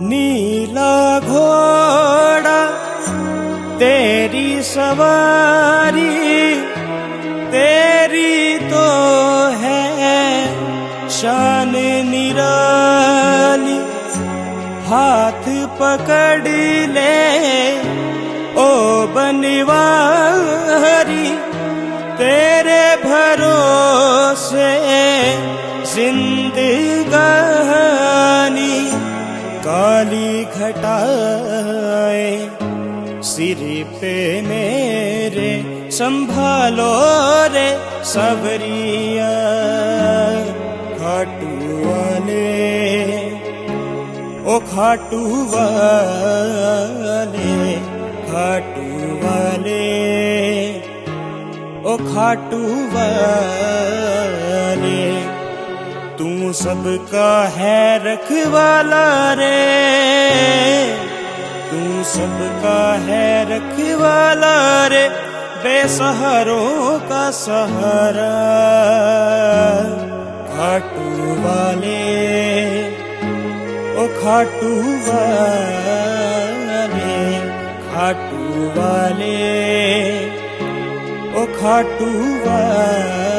नीला घोड़ा तेरी सवारी, तेरी तो है शान निराली। हाथ पकड़ ले ओ बनवारी, तेरे भरोसे जिंदगानी। काली घटाए सिर पे मेरे, संभालो रे सबरिया। खाटू वाले ओ खाटू वाले, खाटू वाले ओ खाटू वाले। तू सबका है रखवाला रे, तू सबका है रखवाला रे। बेसहारों का सहारा खाटू वाले ओ खाटू वाले, खाटू वाले ओ खाटू वाले।